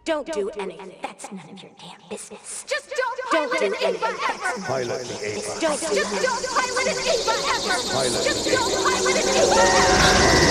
Don't do anything. That's none of your damn business. Just don't pilot an Eva ever! Pilot the Eva. Don't do Just don't pilot an Eva ever! Pilot Just the don't Eva. pilot an Eva ever!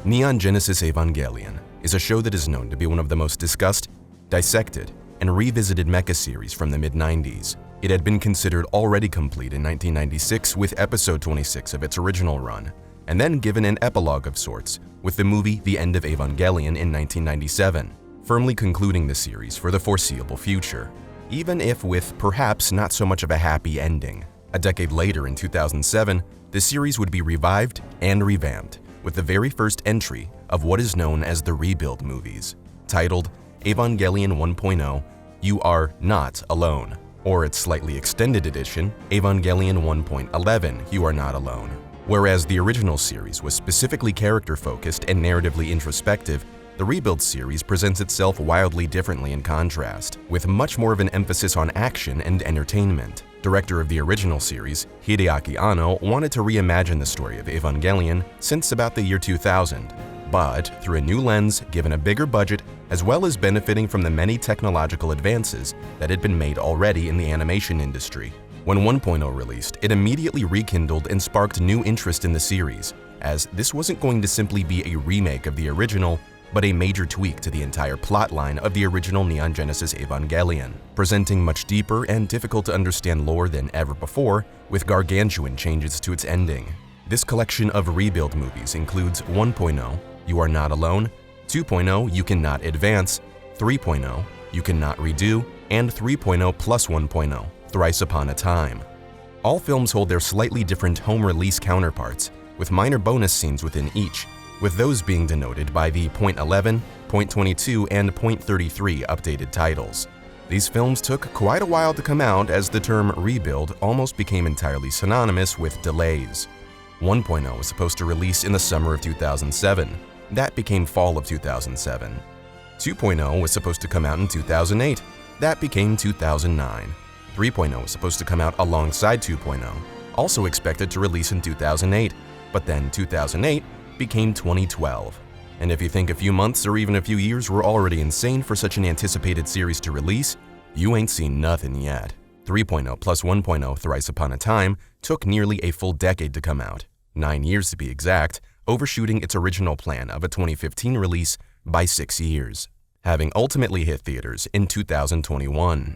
Neon Genesis Evangelion is a show that is known to be one of the most discussed, dissected, and revisited mecha series from the mid-90s. It had been considered already complete in 1996 with episode 26 of its original run, and then given an epilogue of sorts with the movie The End of Evangelion in 1997, firmly concluding the series for the foreseeable future, even if with perhaps not so much of a happy ending. A decade later, in 2007, the series would be revived and revamped with the very first entry of what is known as the Rebuild movies, titled Evangelion 1.0 You Are Not Alone, or its slightly extended edition, Evangelion 1.11 You Are Not Alone. Whereas the original series was specifically character-focused and narratively introspective, the Rebuild series presents itself wildly differently in contrast, with much more of an emphasis on action and entertainment. Director of the original series, Hideaki Anno, wanted to reimagine the story of Evangelion since about the year 2000, but through a new lens, given a bigger budget, as well as benefiting from the many technological advances that had been made already in the animation industry. When 1.0 released, it immediately rekindled and sparked new interest in the series, as this wasn't going to simply be a remake of the original, but a major tweak to the entire plotline of the original Neon Genesis Evangelion, presenting much deeper and difficult-to-understand lore than ever before, with gargantuan changes to its ending. This collection of Rebuild movies includes 1.0, You Are Not Alone, 2.0, You Cannot Advance, 3.0, You Cannot Redo, and 3.0 plus 1.0, Thrice Upon a Time. All films hold their slightly different home release counterparts, with minor bonus scenes within each, with those being denoted by the .11, .22, and .33 updated titles. These films took quite a while to come out, as the term rebuild almost became entirely synonymous with delays. 1.0 was supposed to release in the summer of 2007. That became fall of 2007. 2.0 was supposed to come out in 2008. That became 2009. 3.0 was supposed to come out alongside 2.0, also expected to release in 2008, but then 2008 became 2012. And if you think a few months or even a few years were already insane for such an anticipated series to release, you ain't seen nothing yet. 3.0 plus 1.0 Thrice Upon a Time took nearly a full decade to come out, 9 years to be exact, overshooting its original plan of a 2015 release by 6 years, having ultimately hit theaters in 2021.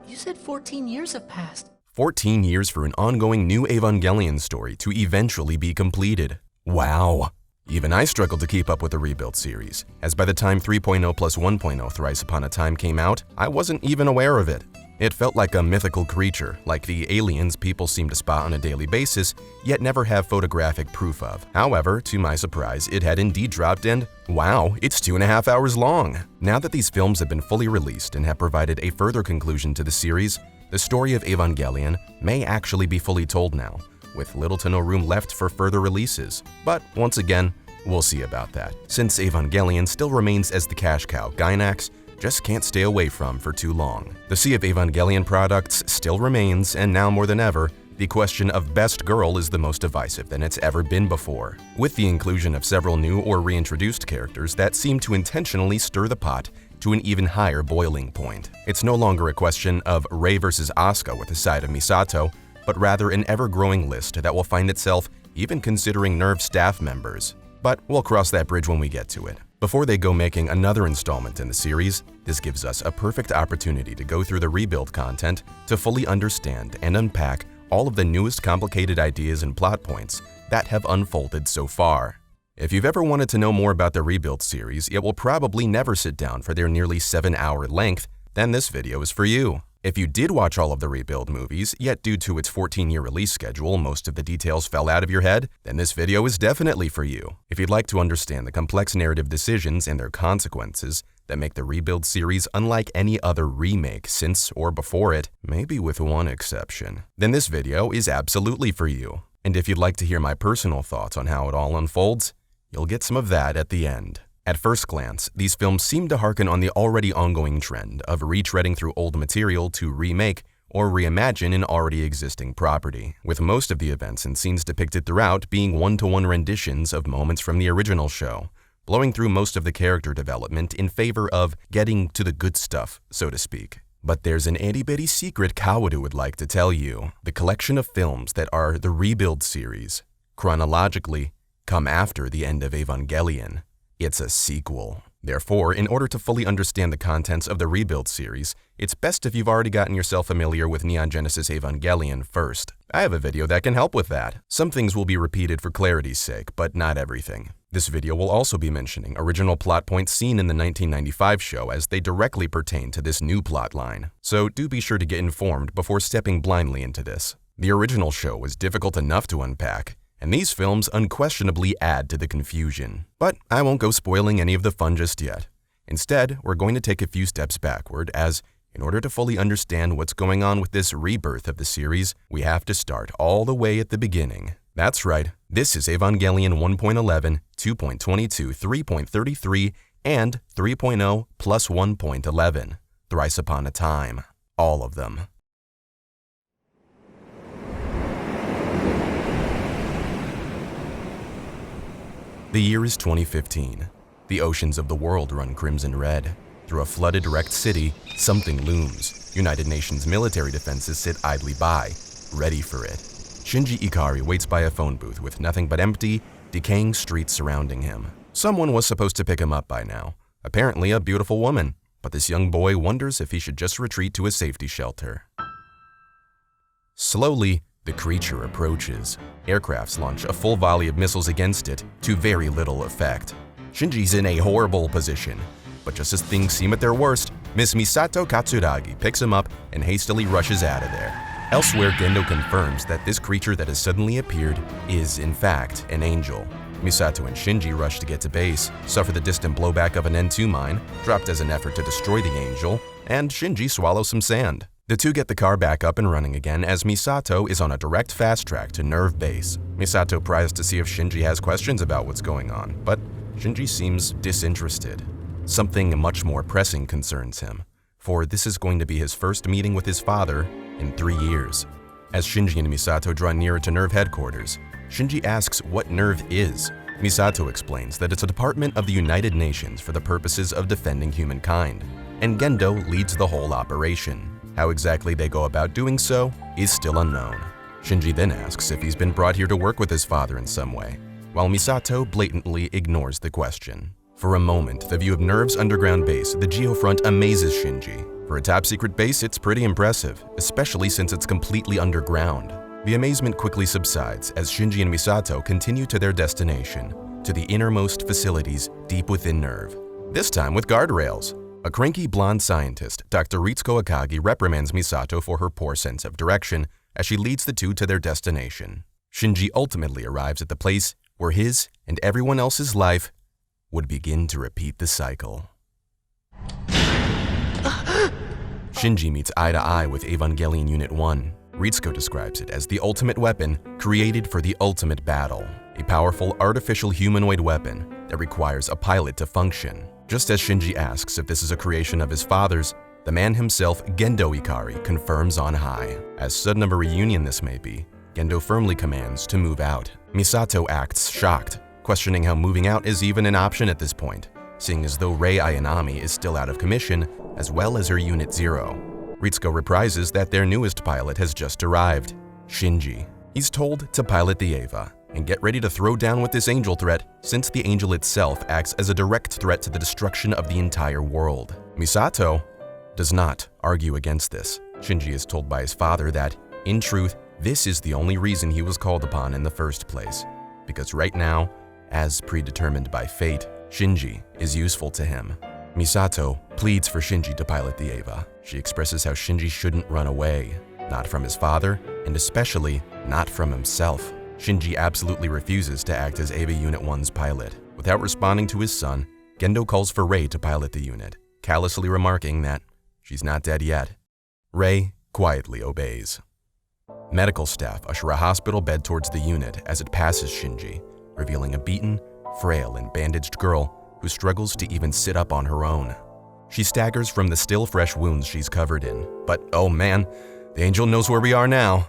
You said 14 years have passed. 14 years for an ongoing new Evangelion story to eventually be completed. Wow! Even I struggled to keep up with the Rebuild series, as by the time 3.0 plus 1.0 Thrice Upon a Time came out, I wasn't even aware of it. It felt like a mythical creature, like the aliens people seem to spot on a daily basis, yet never have photographic proof of. However, to my surprise, it had indeed dropped and, wow, it's 2.5 hours long! Now that these films have been fully released and have provided a further conclusion to the series, the story of Evangelion may actually be fully told now, with little to no room left for further releases. But once again, we'll see about that, since Evangelion still remains as the cash cow Gainax just can't stay away from for too long. The sea of Evangelion products still remains, and now more than ever, the question of best girl is the most divisive than it's ever been before, with the inclusion of several new or reintroduced characters that seem to intentionally stir the pot to an even higher boiling point. It's no longer a question of Rei versus Asuka with the side of Misato, but rather an ever-growing list that will find itself even considering NERV staff members. But we'll cross that bridge when we get to it. Before they go making another installment in the series, this gives us a perfect opportunity to go through the Rebuild content to fully understand and unpack all of the newest complicated ideas and plot points that have unfolded so far. If you've ever wanted to know more about the Rebuild series, yet will probably never sit down for their nearly 7-hour length, then this video is for you. If you did watch all of the Rebuild movies, yet due to its 14-year release schedule, most of the details fell out of your head, then this video is definitely for you. If you'd like to understand the complex narrative decisions and their consequences that make the Rebuild series unlike any other remake since or before it, maybe with one exception, then this video is absolutely for you. And if you'd like to hear my personal thoughts on how it all unfolds, you'll get some of that at the end. At first glance, these films seem to harken on the already ongoing trend of retreading through old material to remake or reimagine an already existing property, with most of the events and scenes depicted throughout being one-to-one renditions of moments from the original show, blowing through most of the character development in favor of getting to the good stuff, so to speak. But there's an itty-bitty secret Kaworu would like to tell you. The collection of films that are the Rebuild series, chronologically, come after the end of Evangelion. It's a sequel. Therefore, in order to fully understand the contents of the Rebuild series, it's best if you've already gotten yourself familiar with Neon Genesis Evangelion first. I have a video that can help with that. Some things will be repeated for clarity's sake, but not everything. This video will also be mentioning original plot points seen in the 1995 show as they directly pertain to this new plot line. So do be sure to get informed before stepping blindly into this. The original show was difficult enough to unpack, and these films unquestionably add to the confusion. But I won't go spoiling any of the fun just yet. Instead, we're going to take a few steps backward as, in order to fully understand what's going on with this rebirth of the series, we have to start all the way at the beginning. That's right, this is Evangelion 1.11, 2.22, 3.33, and 3.0 plus 1.11. Thrice upon a time. All of them. The year is 2015. The oceans of the world run crimson red. Through a flooded, wrecked city, something looms. United Nations military defenses sit idly by, ready for it. Shinji Ikari waits by a phone booth with nothing but empty, decaying streets surrounding him. Someone was supposed to pick him up by now. Apparently a beautiful woman, but this young boy wonders if he should just retreat to a safety shelter. Slowly, the creature approaches. Aircrafts launch a full volley of missiles against it, to very little effect. Shinji's in a horrible position, but just as things seem at their worst, Miss Misato Katsuragi picks him up and hastily rushes out of there. Elsewhere, Gendo confirms that this creature that has suddenly appeared is, in fact, an angel. Misato and Shinji rush to get to base, suffer the distant blowback of an N2 mine, dropped as an effort to destroy the angel, and Shinji swallows some sand. The two get the car back up and running again as Misato is on a direct fast track to Nerve Base. Misato pries to see if Shinji has questions about what's going on, but Shinji seems disinterested. Something much more pressing concerns him, for this is going to be his first meeting with his father in 3 years. As Shinji and Misato draw nearer to Nerve headquarters, Shinji asks what Nerve is. Misato explains that it's a department of the United Nations for the purposes of defending humankind, and Gendo leads the whole operation. How exactly they go about doing so is still unknown. Shinji then asks if he's been brought here to work with his father in some way, while Misato blatantly ignores the question. For a moment, the view of Nerve's underground base, the Geofront, amazes Shinji. For a top-secret base, it's pretty impressive, especially since it's completely underground. The amazement quickly subsides as Shinji and Misato continue to their destination, to the innermost facilities deep within Nerve, this time with guardrails. A cranky blonde scientist, Dr. Ritsuko Akagi, reprimands Misato for her poor sense of direction as she leads the two to their destination. Shinji ultimately arrives at the place where his and everyone else's life would begin to repeat the cycle. Shinji meets eye to eye with Evangelion Unit 1. Ritsuko describes it as the ultimate weapon created for the ultimate battle, a powerful artificial humanoid weapon that requires a pilot to function. Just as Shinji asks if this is a creation of his father's, the man himself, Gendo Ikari, confirms on high. As sudden of a reunion this may be, Gendo firmly commands to move out. Misato acts shocked, questioning how moving out is even an option at this point, seeing as though Rei Ayanami is still out of commission, as well as her Unit 0. Ritsuko reprises that their newest pilot has just arrived, Shinji. He's told to pilot the Eva and get ready to throw down with this angel threat, since the angel itself acts as a direct threat to the destruction of the entire world. Misato does not argue against this. Shinji is told by his father that, in truth, this is the only reason he was called upon in the first place, because right now, as predetermined by fate, Shinji is useful to him. Misato pleads for Shinji to pilot the Eva. She expresses how Shinji shouldn't run away, not from his father, and especially not from himself. Shinji absolutely refuses to act as Eva Unit 1's pilot. Without responding to his son, Gendo calls for Rei to pilot the unit, callously remarking that she's not dead yet. Rei quietly obeys. Medical staff usher a hospital bed towards the unit as it passes Shinji, revealing a beaten, frail, and bandaged girl who struggles to even sit up on her own. She staggers from the still fresh wounds she's covered in, but oh man, the angel knows where we are now.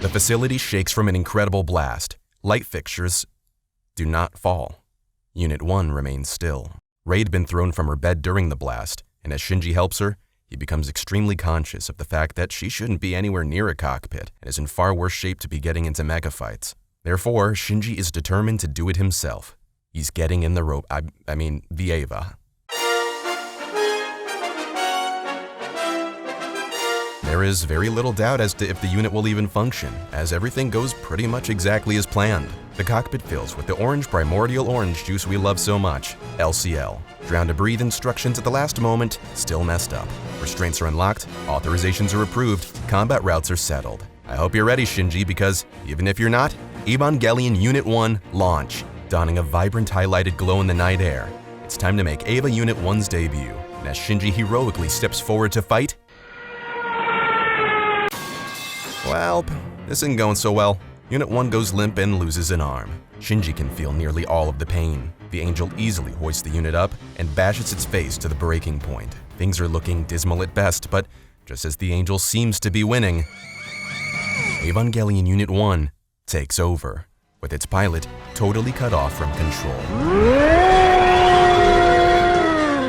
The facility shakes from an incredible blast. Light fixtures do not fall. Unit 1 remains still. Rei had been thrown from her bed during the blast, and as Shinji helps her, he becomes extremely conscious of the fact that she shouldn't be anywhere near a cockpit and is in far worse shape to be getting into mecha fights. Therefore, Shinji is determined to do it himself. He's getting in the rope, the Eva. There is very little doubt as to if the unit will even function, as everything goes pretty much exactly as planned. The cockpit fills with the orange primordial orange juice we love so much, LCL. Drown to breathe instructions at the last moment, still messed up. Restraints are unlocked, authorizations are approved, combat routes are settled. I hope you're ready, Shinji, because even if you're not, Evangelion Unit 1 launch. Donning a vibrant highlighted glow in the night air, it's time to make Eva Unit 1's debut. And as Shinji heroically steps forward to fight, well, this isn't going so well. Unit 1 goes limp and loses an arm. Shinji can feel nearly all of the pain. The angel easily hoists the unit up and bashes its face to the breaking point. Things are looking dismal at best, but just as the angel seems to be winning, Evangelion Unit 1 takes over, with its pilot totally cut off from control.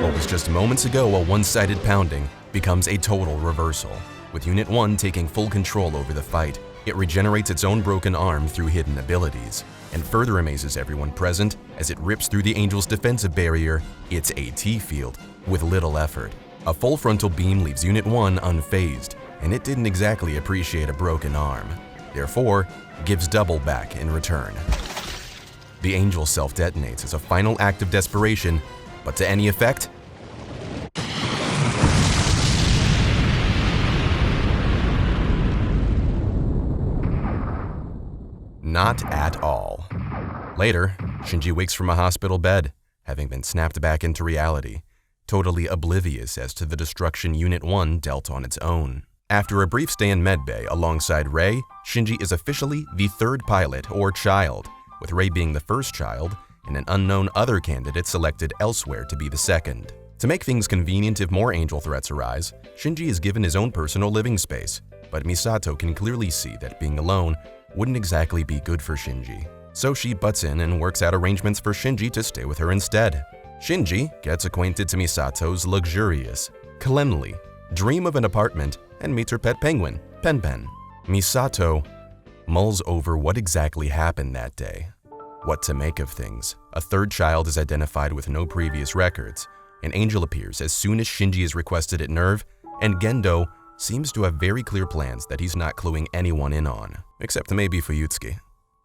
What was just moments ago a one-sided pounding becomes a total reversal. With Unit 1 taking full control over the fight, it regenerates its own broken arm through hidden abilities, and further amazes everyone present as it rips through the Angel's defensive barrier, its AT field, with little effort. A full frontal beam leaves Unit 1 unfazed, and it didn't exactly appreciate a broken arm. Therefore, gives double back in return. The Angel self-detonates as a final act of desperation, but to any effect? Not at all. Later, Shinji wakes from a hospital bed, having been snapped back into reality, totally oblivious as to the destruction Unit 1 dealt on its own. After a brief stay in medbay alongside Rei, Shinji is officially the third pilot or child, with Rei being the first child and an unknown other candidate selected elsewhere to be the second. To make things convenient if more angel threats arise, Shinji is given his own personal living space, but Misato can clearly see that being alone wouldn't exactly be good for Shinji. So she butts in and works out arrangements for Shinji to stay with her instead. Shinji gets acquainted to Misato's luxurious, cleanly dream of an apartment and meets her pet penguin, Pen Pen. Misato mulls over what exactly happened that day. What to make of things. A third child is identified with no previous records. An angel appears as soon as Shinji is requested at Nerve, and Gendo seems to have very clear plans that he's not cluing anyone in on, except maybe Fuyutsuki.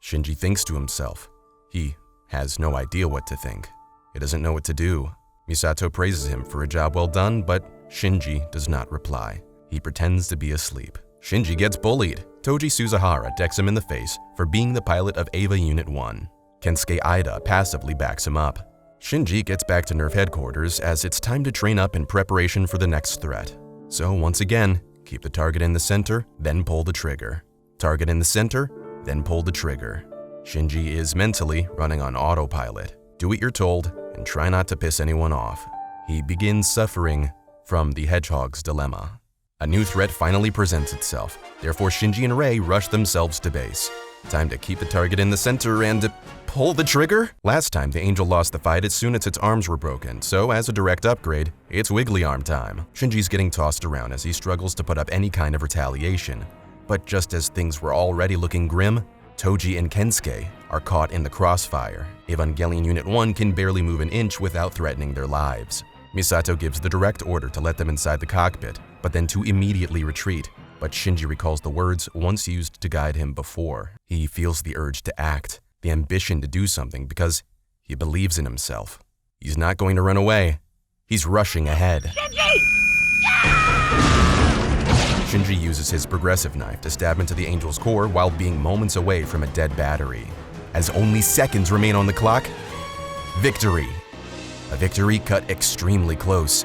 Shinji thinks to himself. He has no idea what to think. He doesn't know what to do. Misato praises him for a job well done, but Shinji does not reply. He pretends to be asleep. Shinji gets bullied. Toji Suzahara decks him in the face for being the pilot of Eva Unit 1. Kensuke Ida passively backs him up. Shinji gets back to Nerve headquarters as it's time to train up in preparation for the next threat. So once again, keep the target in the center, then pull the trigger. Target in the center, then pull the trigger. Shinji is mentally running on autopilot. Do what you're told and try not to piss anyone off. He begins suffering from the hedgehog's dilemma. A new threat finally presents itself, therefore Shinji and Rei rush themselves to base. Time to keep the target in the center and pull the trigger? Last time, the Angel lost the fight as soon as its arms were broken, so as a direct upgrade, it's Wiggly Arm time. Shinji's getting tossed around as he struggles to put up any kind of retaliation. But just as things were already looking grim, Toji and Kensuke are caught in the crossfire. Evangelion Unit 1 can barely move an inch without threatening their lives. Misato gives the direct order to let them inside the cockpit, but then to immediately retreat. But Shinji recalls the words once used to guide him before. He feels the urge to act, the ambition to do something because he believes in himself. He's not going to run away. He's rushing ahead. Shinji uses his progressive knife to stab into the Angel's core while being moments away from a dead battery. As only seconds remain on the clock, victory. A victory cut extremely close.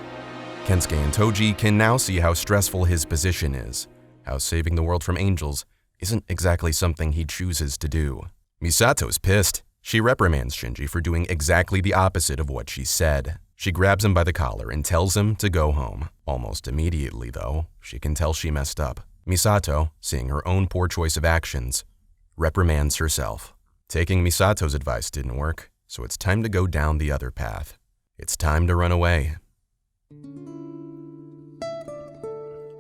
Kensuke and Toji can now see how stressful his position is, how saving the world from angels isn't exactly something he chooses to do. Misato's pissed. She reprimands Shinji for doing exactly the opposite of what she said. She grabs him by the collar and tells him to go home. Almost immediately, though, she can tell she messed up. Misato, seeing her own poor choice of actions, reprimands herself. Taking Misato's advice didn't work, so it's time to go down the other path. It's time to run away.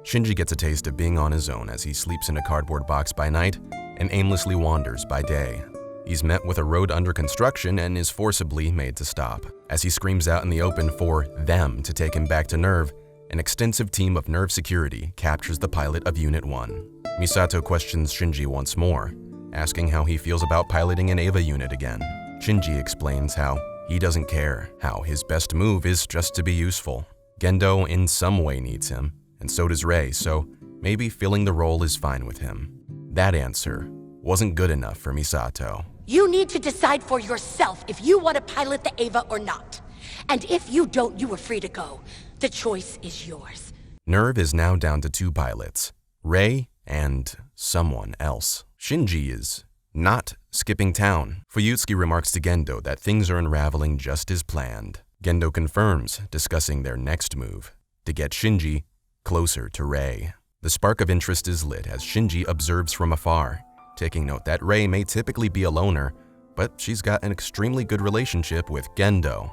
Shinji gets a taste of being on his own as he sleeps in a cardboard box by night and aimlessly wanders by day. He's met with a road under construction and is forcibly made to stop. As he screams out in the open for them to take him back to NERV, an extensive team of NERV security captures the pilot of Unit 1. Misato questions Shinji once more, asking how he feels about piloting an EVA unit again. Shinji explains how he doesn't care, how his best move is just to be useful. Gendo in some way needs him, and so does Rei, so maybe filling the role is fine with him. That answer wasn't good enough for Misato. You need to decide for yourself if you want to pilot the Ava or not. And if you don't, you are free to go. The choice is yours. NERV is now down to 2 pilots, Rei and someone else. Shinji is not skipping town. Fuyutsuki remarks to Gendo that things are unraveling just as planned. Gendo confirms, discussing their next move, to get Shinji closer to Rei. The spark of interest is lit as Shinji observes from afar, taking note that Rei may typically be a loner, but she's got an extremely good relationship with Gendo.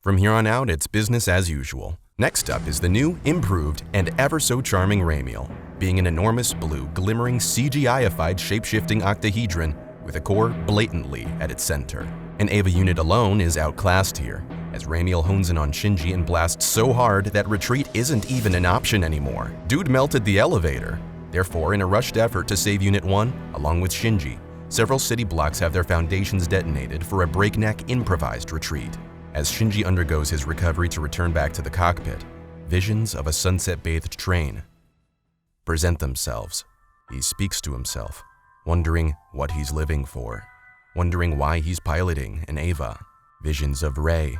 From here on out, it's business as usual. Next up is the new, improved, and ever-so-charming Remake, being an enormous blue, glimmering CGI-ified shape-shifting octahedron with a core blatantly at its center. An EVA unit alone is outclassed here, as Remake hones in on Shinji and blasts so hard that retreat isn't even an option anymore. Dude melted the elevator. Therefore, in a rushed effort to save Unit 1, along with Shinji, several city blocks have their foundations detonated for a breakneck improvised retreat. As Shinji undergoes his recovery to return back to the cockpit, visions of a sunset-bathed train present themselves. He speaks to himself, wondering what he's living for, wondering why he's piloting an EVA. Visions of Rei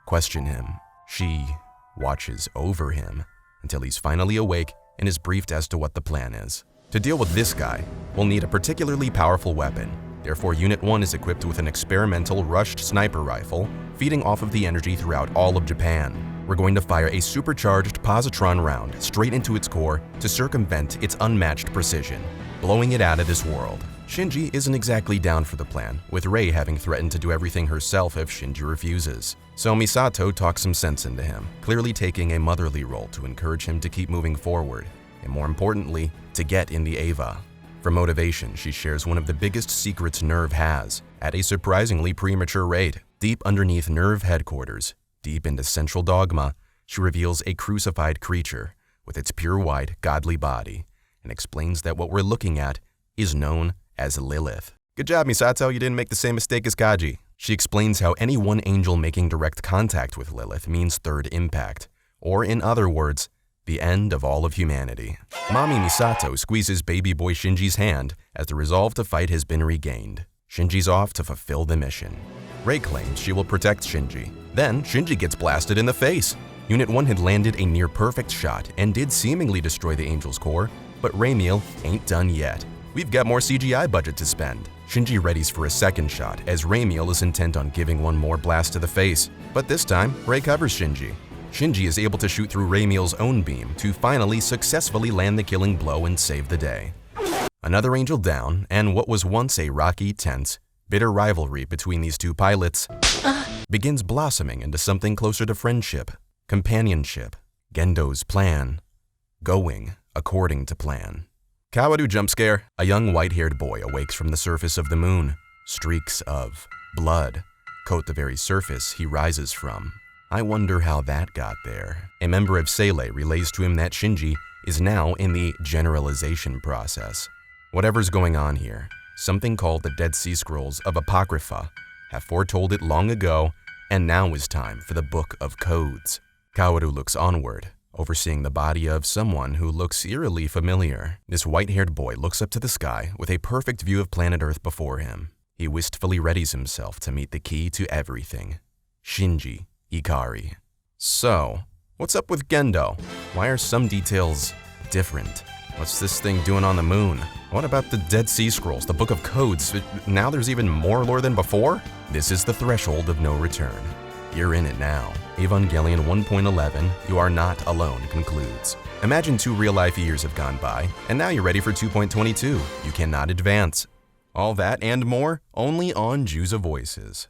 question him. She watches over him until he's finally awake and is briefed as to what the plan is. To deal with this guy, we'll need a particularly powerful weapon. Therefore, Unit 1 is equipped with an experimental rushed sniper rifle, feeding off of the energy throughout all of Japan. We're going to fire a supercharged positron round straight into its core to circumvent its unmatched precision, blowing it out of this world. Shinji isn't exactly down for the plan, with Rei having threatened to do everything herself if Shinji refuses. So Misato talks some sense into him, clearly taking a motherly role to encourage him to keep moving forward, and more importantly, to get in the EVA. For motivation, she shares one of the biggest secrets NERV has, at a surprisingly premature rate. Deep underneath NERV headquarters, deep into Central Dogma, she reveals a crucified creature with its pure white, godly body, and explains that what we're looking at is known as Lilith. Good job, Misato, you didn't make the same mistake as Kaji. She explains how any one angel making direct contact with Lilith means third impact, or in other words, the end of all of humanity. Mommy Misato squeezes baby boy Shinji's hand as the resolve to fight has been regained. Shinji's off to fulfill the mission. Rei claims she will protect Shinji. Then Shinji gets blasted in the face. Unit 1 had landed a near-perfect shot and did seemingly destroy the angel's core, but Remake ain't done yet. We've got more CGI budget to spend. Shinji readies for a second shot as Remake is intent on giving one more blast to the face, but this time Rei covers Shinji. Shinji is able to shoot through Ramiel's own beam to finally successfully land the killing blow and save the day. Another angel down, and what was once a rocky, tense, bitter rivalry between these two pilots begins blossoming into something closer to friendship, companionship, Gendo's plan, going according to plan. Kaworu jump scare. A young white-haired boy awakes from the surface of the moon. Streaks of blood coat the very surface he rises from. I wonder how that got there. A member of Seele relays to him that Shinji is now in the generalization process. Whatever's going on here, something called the Dead Sea Scrolls of Apocrypha have foretold it long ago, and now is time for the Book of Codes. Kaworu looks onward, overseeing the body of someone who looks eerily familiar. This white-haired boy looks up to the sky with a perfect view of planet Earth before him. He wistfully readies himself to meet the key to everything, Shinji Ikari. So, what's up with Gendo? Why are some details different? What's this thing doing on the moon? What about the Dead Sea Scrolls, the Book of Codes? Now there's even more lore than before? This is the threshold of no return. You're in it now. Evangelion 1.11, You Are Not Alone, concludes. Imagine 2 real-life years have gone by, and now you're ready for 2.22. You cannot advance. All that and more, only on Juice of Voices.